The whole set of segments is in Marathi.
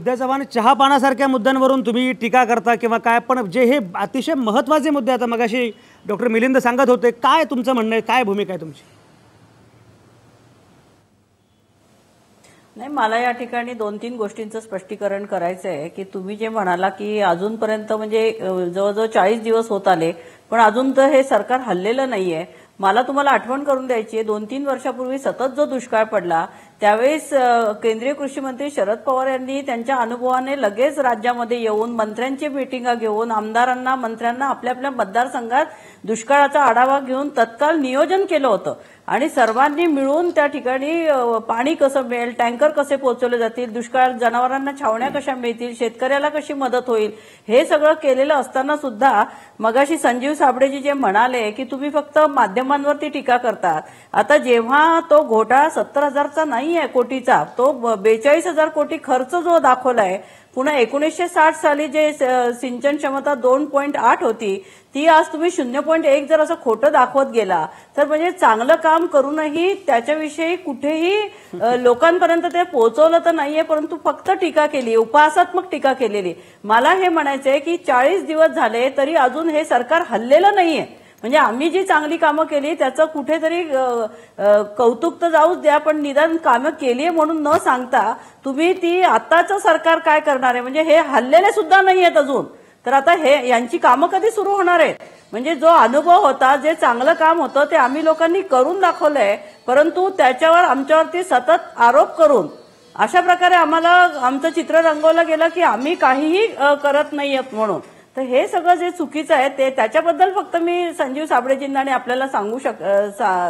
विद्या चव्हाण, चहा पाण्यासारख्या मुद्द्यांवरून तुम्ही टीका करता किंवा काय, पण जे हे अतिशय महत्त्वाचे मुद्दे, आता मगाशी डॉक्टर मिलिंद सांगत होते, काय तुमचं म्हणणं आहे, काय भूमिका आहे तुमची? नाही, मला या ठिकाणी 2-3 गोष्टींचं स्पष्टीकरण करायचं आहे की तुम्ही जे म्हणाला की अजूनपर्यंत म्हणजे जवळजवळ 40 दिवस होत आले पण अजून तर हे सरकार हललेलं नाहीये. मला तुम्हाला आठवण करून द्यायची आहे, 2-3 वर्षापूर्वी सतत जो दुष्काळ पडला त्यावेळेस केंद्रीय कृषी मंत्री शरद पवार यांनी त्यांच्या अनुभवाने लगेच राज्यामध्ये येऊन मंत्र्यांची मीटिंगा घेऊन आमदारांना मंत्र्यांना आपल्या आपल्या मतदारसंघात दुष्काळाचा आढावा घेऊन तत्काळ नियोजन केलं होतं आणि सर्वांनी मिळून त्या ठिकाणी पाणी कसं मिळेल, टँकर कसे पोहोचवले जातील, दुष्काळात जनावरांना छावण्या कशा मिळतील, शेतकऱ्याला कशी मदत होईल, हे सगळं केलेलं असताना सुद्धा मगाशी संजीव साबळेजी जे म्हणाले की तुम्ही फक्त माध्यमांवरती टीका करतात. आता जेव्हा तो घोटाळा 70,000चा नाही आहे कोटीचा, तो 42,000 कोटी खर्च जो दाखवलाय, पुन्हा 1960 साली जे सिंचन क्षमता 2.8 होती ती आज तुम्ही 0.1 जर असं खोटं दाखवत गेला तर म्हणजे चांगलं काम करूनही त्याच्याविषयी कुठेही लोकांपर्यंत ते पोहोचवलं तर नाहीये, परंतु फक्त टीका केली, उपहासात्मक टीका केलेली. मला हे म्हणायचंय की 40 दिवस झाले तरी अजून हे सरकार हललेलं नाहीये. म्हणजे आम्ही जी चांगली कामं केली त्याचं कुठेतरी कौतुक तर जाऊच द्या, पण निदान कामं केली म्हणून न सांगता तुम्ही ती आताचं सरकार काय करणार आहे, म्हणजे हे हल्लेले सुद्धा नाहीयेत अजून. तर आता हे यांची कामं कधी सुरू होणार आहेत? म्हणजे जो अनुभव होता, जे चांगलं काम होतं ते आम्ही लोकांनी करून दाखवलंय, परंतु त्याच्यावर आमच्यावरती सतत आरोप करून अशा प्रकारे आम्हाला आमचं चित्र रंगवलं गेलं की आम्ही काहीही करत नाहीयेत म्हणून. तर हे सगळं जे चुकीचं आहे ते त्याच्याबद्दल फक्त मी संजीव साबळेजींना आणि आपल्याला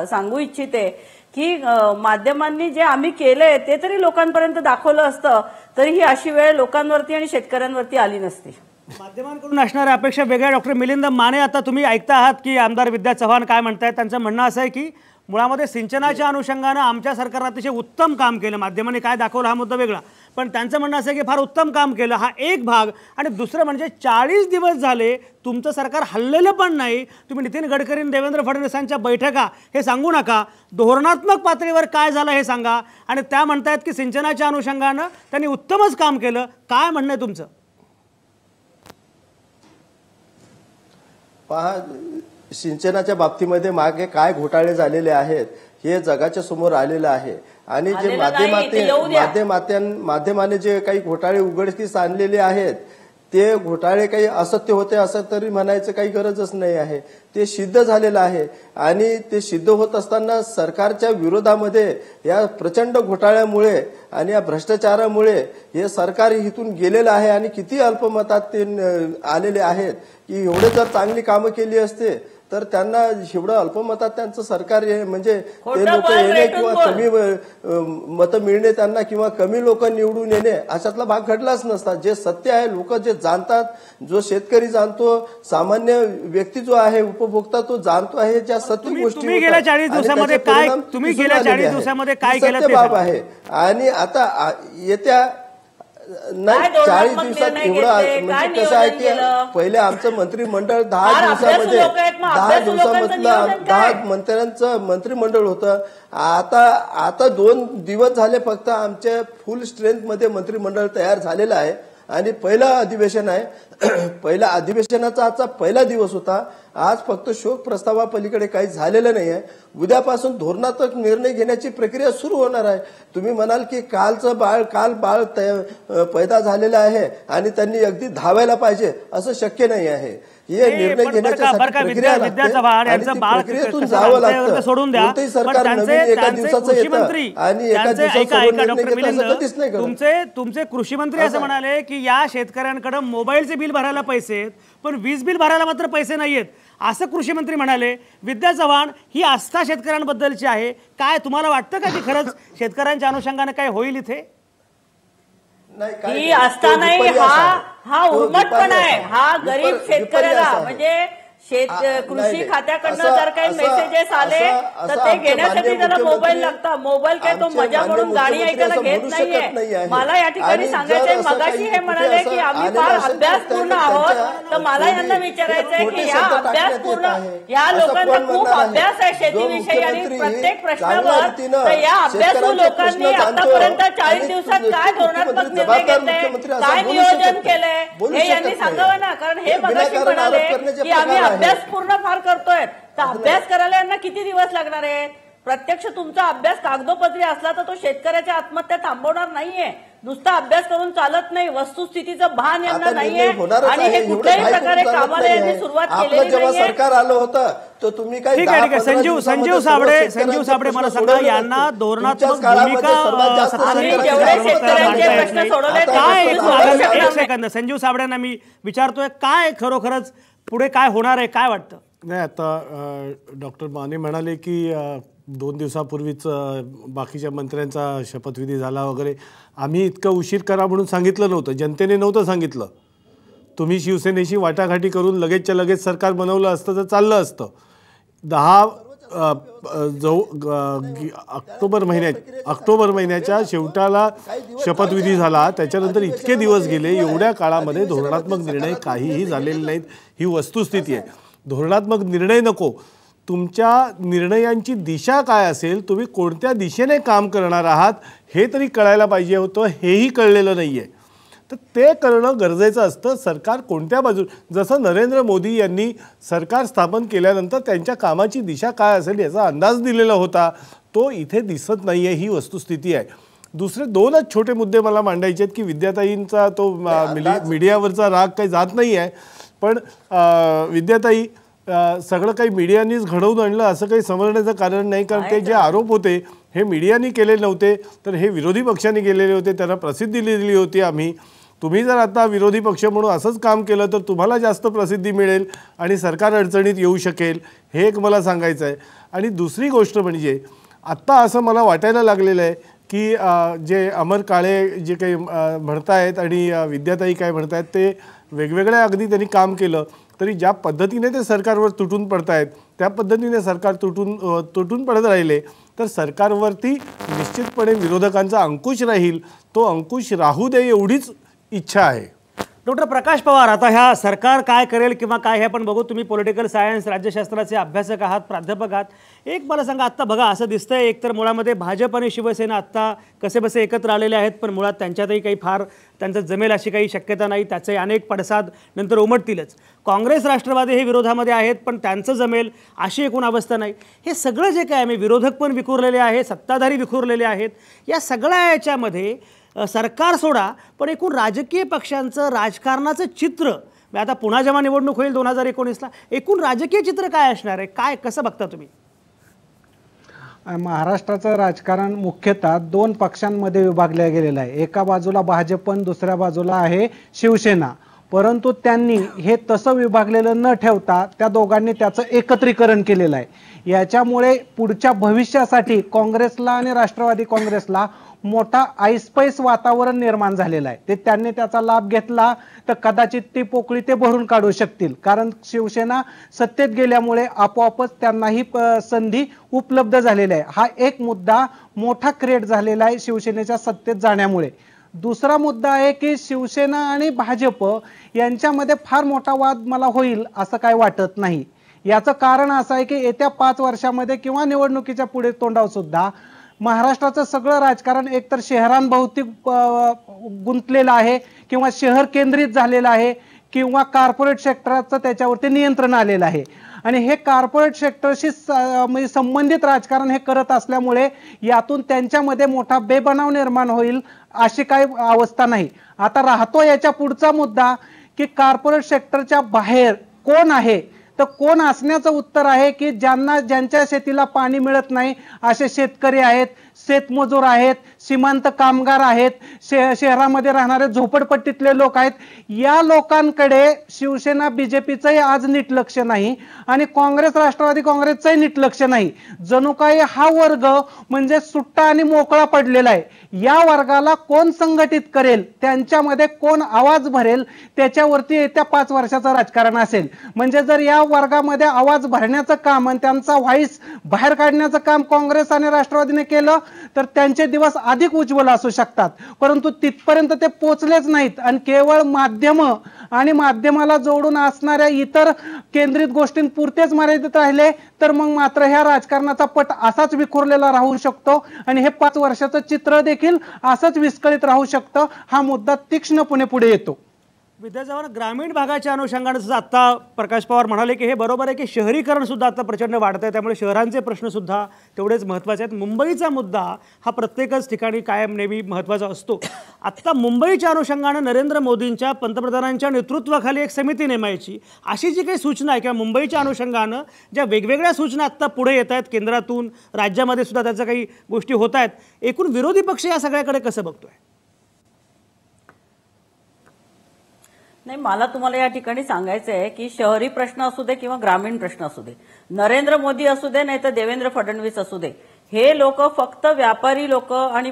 सांगू इच्छिते की माध्यमांनी जे आम्ही केलंय ते तरी लोकांपर्यंत दाखवलं असतं तरी ही अशी वेळ लोकांवरती आणि शेतकऱ्यांवरती आली नसती. माध्यमांकडून असणाऱ्या अपेक्षा वेगळ्या. डॉक्टर मिलिंद माने, आता तुम्ही ऐकता आहात की आमदार विद्या चव्हाण काय म्हणतायत. त्यांचं म्हणणं असं आहे की मुळामध्ये सिंचनाच्या अनुषंगानं आमच्या सरकारनं अतिशय उत्तम काम केलं, माध्यमांनी काय दाखवलं हा मुद्दा वेगळा, पण त्यांचं म्हणणं असं आहे की फार उत्तम काम केलं हा एक भाग, आणि दुसरं म्हणजे 40 दिवस झाले तुमचं सरकार हललेलं पण नाही. तुम्ही नितीन गडकरी आणि देवेंद्र फडणवीसांच्या बैठका हे सांगू नका, धोरणात्मक पातळीवर काय झालं हे सांगा, आणि त्या म्हणतायत की सिंचनाच्या अनुषंगानं त्यांनी उत्तमच काम केलं. काय म्हणणं आहे तुमचं? पहा, सिंचनाच्या बाबतीमध्ये मागे काय घोटाळे झालेले आहेत हे जगाच्या समोर आलेलं आहे आणि जे माध्यमाने जे काही घोटाळे उघडकीस आणलेले आहेत ते घोटाळे काही असत्य होते असं तरी म्हणायचं काही गरजच नाही आहे. ते सिद्ध झालेलं आहे आणि ते सिद्ध होत असताना सरकारच्या विरोधामध्ये या प्रचंड घोटाळ्यामुळे आणि या भ्रष्टाचारामुळे हे सरकार इथून गेलेलं आहे आणि किती अल्पमतात ते आलेले आहेत की एवढे जर चांगली कामं केली असते तर त्यांना एवढं अल्पमतात त्यांचं सरकार म्हणजे ते लोक येणे किंवा कमी मतं मिळणे त्यांना किंवा कमी लोक निवडून येणे अशातला भाग घडलाच नसता. जे सत्य आहे, लोक जे जाणतात, जो शेतकरी जाणतो, सामान्य व्यक्ती जो आहे, उपभोक्ता तो जाणतो आहे, ज्या सत्य गोष्टी गेल्या 40 दिवसामध्ये काय तुम्ही गेल्या 40 दिवसामध्ये काय केलं ते बाब आहे. आणि आता येत्या नाही 40 दिवसात एवढं म्हणजे कसं आहे की पहिले आमचं मंत्रिमंडळ 10 दिवसामधलं 10 मंत्र्यांचं मंत्रिमंडळ होतं. आता 2 दिवस झाले फक्त आमच्या फुल स्ट्रेंथ मध्ये मंत्रिमंडळ तयार झालेलं आहे आणि पहिलं अधिवेशन आहे. पहिल्या अधिवेशनाचा आजचा पहिला दिवस होता. आज फक्त शोक प्रस्तावापलीकडे काही झालेलं नाही आहे. उद्यापासून धोरणात्मक निर्णय घेण्याची प्रक्रिया सुरू होणार आहे. तुम्ही म्हणाल की काल बाळ पैदा झालेलं आहे आणि त्यांनी अगदी धावायला पाहिजे, असं शक्य नाही आहे. हे निर्णय घेण्यासाठी प्रक्रिया प्रक्रियेतून जावं लागतं. सोडून द्या, सरकार नवीन एका दिवसाचं येतं आणि एका दिवसात तुमचे कृषी मंत्री असं म्हणाले की या शेतकऱ्यांकडे मोबाईलचे बिल भरायला पैसे आहेत पण वीज बिल भरायला मात्र पैसे नाहीयेत, असं कृषी मंत्री म्हणाले. विद्या चव्हाण, ही आस्था शेतकऱ्यांबद्दलची आहे, काय तुम्हाला वाटतं का की खरंच शेतकऱ्यांच्या अनुषंगाने काय होईल इथे? ही आस्था नाही, हा उर्मटपणा आहे. हा गरीब शेतकऱ्याला म्हणजे कृषी खात्याकडनं जर काही मेसेजेस आले तर ते घेण्यासाठी त्याला मोबाईल लागतात. मोबाईल काय तो मजा म्हणून गाणी ऐकायला घेत नाहीये. मला या ठिकाणी सांगायचंय, मगाशी हे म्हणाले की आम्ही फार अभ्यासपूर्ण आहोत, तर मला यांना विचारायचंय की या अभ्यासपूर्ण या लोकांचा खूप अभ्यास आहे शेतीविषयी आणि प्रत्येक प्रश्नावर, तर या अभ्यासू लोकांनी आतापर्यंत 40 दिवसात काय धोरणात्मक निर्णय घेतले, काय नियोजन केलंय हे यांनी सांगावं ना. कारण हे मगाशी म्हणाले की आम्ही अभ्यास पूर्ण फार करतोय, तर अभ्यास करायला यांना किती दिवस लागणार आहेत? प्रत्यक्ष तुमचा अभ्यास कागदोपत्री असला तर तो शेतकऱ्याच्या आत्महत्या थांबवणार नाहीये. नुसता अभ्यास करून चालत नाही, वस्तुस्थितीचं भान यांना नाहीये आणि हे कुठल्याही प्रकारे कामाला यांनी सुरुवात केलेली जेव्हा सरकार आलं होतं तर तुम्ही काय ठीक आहे. संजीव साबळे मला सांगा, यांना धोरणात्मक भूमिका शेतकऱ्यांचे प्रश्न सोडवले काय? एक सेकंद, संजीव साबळेंना मी विचारतोय, काय खरोखरच पुढे काय होणार आहे, काय वाटतं? नाही, आता डॉक्टर माने म्हणाले की 2 दिवसापूर्वीच बाकीच्या मंत्र्यांचा शपथविधी झाला वगैरे. आम्ही इतकं उशीर करा म्हणून सांगितलं नव्हतं, जनतेने नव्हतं सांगितलं. तुम्ही शिवसेनेशी वाटाघाटी करून लगेचच्या लगेच सरकार बनवलं असतं तर चाललं असतं. 10 ऑक्टोबर महिन्याच्या शेवटाला शपथविधी झाला, त्याच्यानंतर इतके दिवस गेले. एवढ्या काळामध्ये धोरणात्मक निर्णय काहीही झालेले नाहीत, ही वस्तुस्थिती आहे. धोरणात्मक निर्णय नको, तुमच्या निर्णयांची दिशा काय असेल, तुम्ही कोणत्या दिशेने काम करणार आहात हे तरी कळायला पाहिजे होतं. हेही कळलेलं नाही आहे, तर ते करणं गरजेचं असतं. सरकार कोणत्या बाजू, जसं नरेंद्र मोदी यांनी सरकार स्थापन केल्यानंतर त्यांच्या कामाची दिशा काय असेल याचा अंदाज दिलेला होता, तो इथे दिसत नाही आहे, ही वस्तुस्थिती आहे. दुसरे 2च छोटे मुद्दे मला मांडायचे आहेत की विद्याताईंचा तो मीडियावरचा राग काही जात नाही आहे, पण विद्याताई सगळं काही मीडियानीच घडवून आणलं असं काही समजण्याचं कारण नाही. कारण ते जे आरोप होते हे मीडियानी केले नव्हते, तर हे विरोधी पक्षांनी केलेले होते, त्यांना प्रसिद्धी दिली होती आम्ही. तुम्ही जर आता विरोधी पक्ष म्हणून असंच काम केलं तर तुम्हाला जास्त प्रसिद्धी मिळेल आणि सरकार अडचणीत येऊ शकेल, हे एक मला सांगायचं आहे. आणि दुसरी गोष्ट म्हणजे आत्ता असं मला वाटायला लागलेलं आहे की जे अमर काळे जे काही म्हणतायत आणि विद्याताई काय म्हणतायत ते वेगवेगळ्या अगदी त्यांनी काम केलं तरी ज्या पद्धतीने ते सरकारवर तुटून पडतायत त्या पद्धतीने सरकार तुटून पडत राहिले तर सरकारवरती निश्चितपणे विरोधकांचा अंकुश राहील. तो अंकुश राहू दे एवढीच इच्छा आहे. डॉक्टर प्रकाश पवार, आता ह्या सरकार काय करेल किंवा काय हे आपण बघू. तुम्ही पॉलिटिकल सायन्स राज्यशास्त्राचे अभ्यासक आहात, प्राध्यापक आहात. एक मला सांगा, आत्ता बघा असं दिसतंय एकतर मुळामध्ये भाजप आणि शिवसेना आत्ता कसेबसे एकत्र आलेले आहेत, पण मुळात त्यांच्यातही काही फार त्यांचं जमेल अशी काही शक्यता नाही. त्याचे अनेक पडसाद नंतर उमटतीलच. काँग्रेस राष्ट्रवादी हे विरोधामध्ये आहेत, पण त्यांचं जमेल अशी एकूण अवस्था नाही. हे सगळं जे काय आम्ही विरोधक पण विखुरलेले आहे, सत्ताधारी विखुरलेले आहेत. या सगळ्या याच्यामध्ये सरकार सोडा, पण एकूण राजकीय पक्षांचं राजकारणाचं चित्र, आता पुन्हा जेव्हा निवडणूक होईल 2019ला, एकूण राजकीय चित्र काय असणार आहे, काय कसं बघता तुम्ही? महाराष्ट्राचं राजकारण मुख्यतः 2 पक्षांमध्ये विभागलं गेलेलं आहे. एका बाजूला भाजप, दुसऱ्या बाजूला आहे शिवसेना. परंतु त्यांनी हे तसं विभागलेलं न ठेवता त्या दोघांनी त्याचं एकत्रीकरण केलेलं आहे. याच्यामुळे पुढच्या भविष्यासाठी काँग्रेसला आणि राष्ट्रवादी काँग्रेसला मोठा ऐसपैस वातावरण निर्माण झालेलं आहे. ते त्यांनी त्याचा लाभ घेतला तर कदाचित ती पोकळी ते भरून काढू शकतील. कारण शिवसेना सत्तेत गेल्यामुळे आपोआपच त्यांनाही संधी उपलब्ध झालेली आहे. हा एक मुद्दा मोठा क्रिएट झालेला आहे शिवसेनेच्या सत्तेत जाण्यामुळे. दुसरा मुद्दा आहे की शिवसेना आणि भाजप यांच्यामध्ये फार मोठा वाद मला होईल असं काय वाटत नाही. याचं कारण असं आहे की येत्या 5 वर्षामध्ये किंवा निवडणुकीच्या पुढे तोंडावर सुद्धा महाराष्ट्राचं सगळं राजकारण एकतर शहरांभोवती गुंतलेलं आहे किंवा शहर केंद्रित झालेलं आहे किंवा कॉर्पोरेट सेक्टरचं त्याच्यावरती नियंत्रण आलेलं आहे. आणि हे कॉर्पोरेट सेक्टरशी म्हणजे संबंधित राजकारण हे करत असल्यामुळे यातून त्यांच्यामध्ये मोठा बेबनाव निर्माण होईल अशी काही अवस्था नाही. आता राहतो याच्या पुढचा मुद्दा की कॉर्पोरेट सेक्टरच्या बाहेर कोण आहे, तर कोण असण्याचं उत्तर आहे की ज्यांच्या शेतीला पाणी मिळत नाही असे शेतकरी आहेत, शेतमजूर आहेत, सीमांत कामगार आहेत, शहरामध्ये राहणारे झोपडपट्टीतले लोक आहेत. या लोकांकडे शिवसेना बीजेपीचंही आज नीट लक्ष नाही आणि काँग्रेस राष्ट्रवादी काँग्रेसचंही नीट लक्ष नाही. जणू काही हा वर्ग म्हणजे सुट्टा आणि मोकळा पडलेला आहे. या वर्गाला कोण संघटित करेल, त्यांच्यामध्ये कोण आवाज भरेल, त्याच्यावरती येत्या 5 वर्षाचं राजकारण असेल. म्हणजे जर या वर्गामध्ये आवाज भरण्याचं काम आणि त्यांचा व्हॉइस बाहेर काढण्याचं काम काँग्रेस आणि राष्ट्रवादीने केलं तर त्यांचे दिवस अधिक उज्ज्वल असू शकतात, परंतु तिथपर्यंत ते पोचलेच नाहीत आणि केवळ माध्यम आणि माध्यमाला जोडून असणाऱ्या इतर केंद्रित गोष्टींपुरतेच मर्यादित राहिले तर मग मात्र ह्या राजकारणाचा पट असाच विखुरलेला राहू शकतो आणि हे 5 वर्षाचं चित्र देखील असंच विस्कळीत राहू शकतं. हा मुद्दा तीक्ष्णपणे पुढे येतो. विद्या चव्हाण, ग्रामीण भागाच्या अनुषंगाने सुद्धा आता प्रकाश पवार म्हणाले की हे बरोबर आहे की शहरीकरण सुद्धा आता प्रचंड वाढत आहे, त्यामुळे शहरांचे प्रश्न सुद्धा तेवढेच महत्त्वाचे आहेत. मुंबईचा मुद्दा हा प्रत्येकच ठिकाणी कायम नेहमी महत्त्वाचा असतो. आत्ता मुंबईच्या अनुषंगाने नरेंद्र मोदींच्या पंतप्रधानांच्या नेतृत्वाखाली एक समिती नेमायची अशी जी काही सूचना आहे किंवा मुंबईच्या अनुषंगानं ज्या वेगवेगळ्या सूचना आत्ता पुढे येत आहेत केंद्रातून, राज्यामध्ये सुद्धा त्याच्या काही गोष्टी होत आहेत, एकूण विरोधी पक्ष या सगळ्याकडे कसं बघतोय? नाही, मला तुम्हाला या ठिकाणी सांगायचं आहे की शहरी प्रश्न असू दे किंवा ग्रामीण प्रश्न असू दे, नरेंद्र मोदी असू दे नाही तर देवेंद्र फडणवीस असू दे, हे लोक फक्त व्यापारी लोक आणि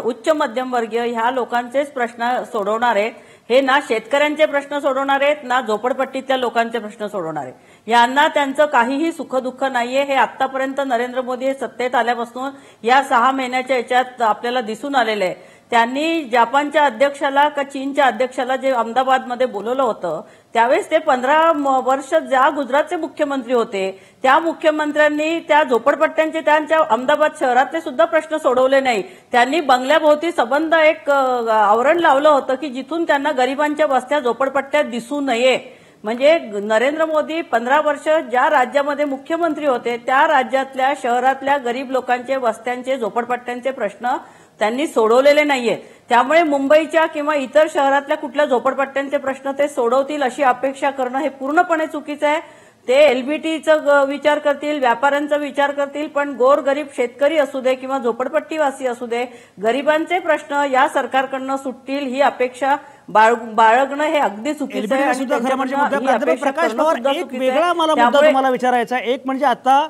उच्च मध्यमवर्गीय ह्या लोकांचेच प्रश्न सोडवणार आहेत. हे ना शेतकऱ्यांचे प्रश्न सोडवणार आहेत ना झोपडपट्टीतल्या लोकांचे प्रश्न सोडवणार आहेत. यांना त्यांचं काहीही सुखदुःख नाहीये. हे आतापर्यंत नरेंद्र मोदी हे सत्तेत आल्यापासून या 6 महिन्याच्या याच्यात आपल्याला दिसून आलेलं आहे. त्यांनी जपानच्या अध्यक्षाला का चीनच्या अध्यक्षाला जे अहमदाबादमध्ये बोलवलं होतं त्यावेळेस ते 15 वर्ष ज्या गुजरातचे मुख्यमंत्री होते त्या मुख्यमंत्र्यांनी त्या झोपडपट्ट्यांचे त्यांच्या अहमदाबाद शहरातले सुद्धा प्रश्न सोडवले नाही. त्यांनी बंगल्याभोवती सबंध एक आवरण लावलं होतं की जिथून त्यांना गरिबांच्या वस्त्या झोपडपट्ट्यात दिसू नये. म्हणजे नरेंद्र मोदी 15 वर्ष ज्या राज्यामध्ये मुख्यमंत्री होते त्या राज्यातल्या शहरातल्या गरीब लोकांचे वस्त्यांचे झोपडपट्ट्यांचे प्रश्न त्यांनी सोडवलेले नाहीये. त्यामुळे मुंबईच्या किंवा इतर शहरातल्या कुठल्या झोपडपट्ट्यांचे प्रश्न ते सोडवतील अशी अपेक्षा करणं हे पूर्णपणे चुकीचं आहे. ते एलबीटीचा विचार करतील, व्यापाऱ्यांचा विचार करतील, पण गोरगरीब शेतकरी असू दे किंवा झोपडपट्टीवासी असू दे, गरिबांचे प्रश्न या सरकारकडनं सुटतील ही अपेक्षा बाळगणं हे अगदी चुकीचं आहे. प्रकाश पवार, एक वेगळा मला मुद्दा तुम्हाला विचारायचा. एक म्हणजे आता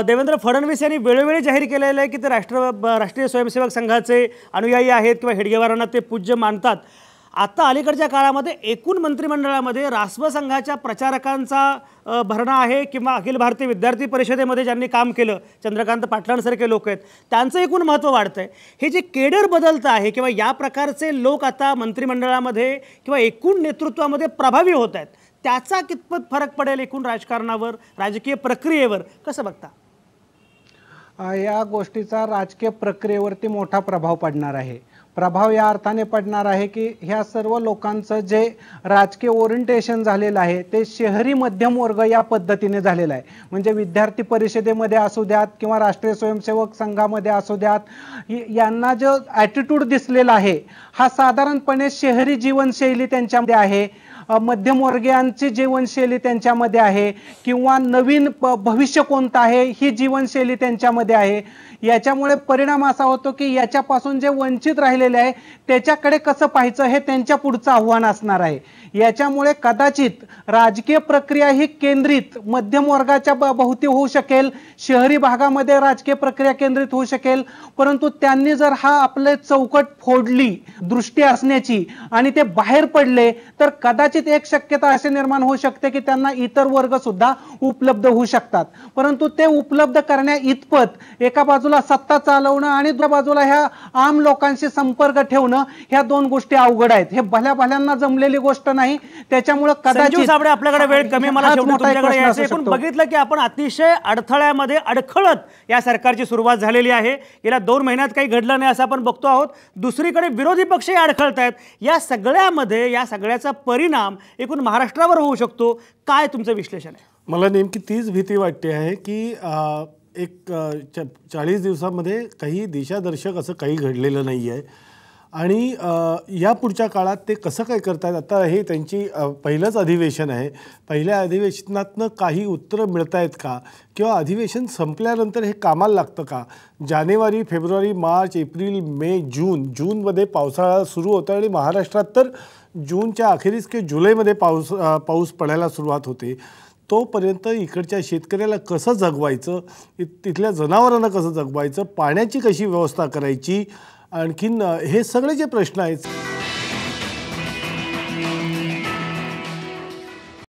देवेंद्र फडणवीस यांनी वेळोवेळी जाहीर केलेलं आहे की ते राष्ट्रीय स्वयंसेवक संघाचे अनुयायी आहेत किंवा हेडगेवारांना ते पूज्य मानतात. आता अलीकडच्या काळामध्ये एकूण मंत्रिमंडळामध्ये राष्ट्र संघाच्या प्रचारकांचा भरणा आहे किंवा अखिल भारतीय विद्यार्थी परिषदेमध्ये ज्यांनी काम केलं, चंद्रकांत पाटलांसारखे लोक आहेत, त्यांचं एकूण महत्त्व वाढतंय. हे जे केडर बदलतं आहे किंवा या प्रकारचे लोक आता मंत्रिमंडळामध्ये किंवा एकूण नेतृत्वामध्ये प्रभावी होत आहेत, त्याचा कितपत फरक पडेल एकूण राजकारणावर, राजकीय प्रक्रियेवर, कसं बघता? या गोष्टीचा राजकीय प्रक्रियेवरती मोठा प्रभाव पडणार आहे. प्रभाव या अर्थाने पडणार आहे की ह्या सर्व लोकांचं जे राजकीय ओरिएंटेशन झालेलं आहे ते शहरी मध्यम वर्ग या पद्धतीने झालेलं आहे. म्हणजे विद्यार्थी परिषदेमध्ये असू द्यात किंवा राष्ट्रीय स्वयंसेवक संघामध्ये असू द्यात, यांना जो ॲटिट्यूड दिसलेला आहे हा साधारणपणे शहरी जीवनशैली त्यांच्यामध्ये आहे, मध्यमवर्गीयांची जीवनशैली त्यांच्यामध्ये आहे किंवा नवीन भविष्य कोणतं आहे ही जीवनशैली त्यांच्यामध्ये आहे. याच्यामुळे परिणाम असा होतो की याच्यापासून जे वंचित राहिलेले आहे त्याच्याकडे कसं पाहायचं हे त्यांच्या पुढचं आव्हान असणार आहे. याच्यामुळे कदाचित राजकीय प्रक्रिया ही केंद्रित मध्यम वर्गाच्या भोवती होऊ शकेल, शहरी भागामध्ये राजकीय प्रक्रिया केंद्रित होऊ शकेल, परंतु त्यांनी जर हा आपले चौकट फोडली दृष्टी असण्याची आणि ते बाहेर पडले तर कदाचित एक शक्यता अशी निर्माण होऊ शकते की त्यांना इतर वर्ग सुद्धा उपलब्ध होऊ शकतात. परंतु ते उपलब्ध करण्या इतपत एका बाजूला सत्ता चालवणं आणि दुसऱ्या बाजूला ह्या आम लोकांशी संपर्क ठेवणं ह्या 2 गोष्टी अवघड आहेत. हे भल्याभल्यांना जमलेली गोष्ट नाही. त्याच्यामुळे कदाचित आपल्याकडे वेळ कमी, मला बघितलं की आपण अतिशय अडथळ्यामध्ये अडखळत या सरकारची सुरुवात झालेली आहे. गेल्या 2 महिन्यात काही घडलं नाही असं आपण बघतो आहोत. दुसरीकडे विरोधी पक्षही अडखळत आहेत. या सगळ्यामध्ये या सगळ्याचा परिणाम एकूण महाराष्ट्रावर होऊ शकतो. काय तुमचं विश्लेषण आहे? मला नेमकी तीच भीती वाटते आहे की एक 40 दिवसामध्ये काही दिशादर्शक असं काही घडलेलं नाही आहे आणि या पुढच्या काळात ते कसं काय करतात. आता हे त्यांची पहिलंच अधिवेशन आहे. पहिल्या अधिवेशनातनं काही उत्तरं मिळत आहेत का किंवा अधिवेशन संपल्यानंतर हे कामाला लागतं का? जानेवारी, फेब्रुवारी, मार्च, एप्रिल, मे, जूनमध्ये पावसाळा सुरू होतो आणि महाराष्ट्रात तर जूनच्या अखेरीस किंवा जुलैमध्ये पाऊस पडायला सुरुवात होते. तोपर्यंत इकडच्या शेतकऱ्याला कसं जगवायचं, तिथल्या जनावरांना कसं जगवायचं, पाण्याची कशी व्यवस्था करायची, आणखीन हे सगळे जे प्रश्न आहेत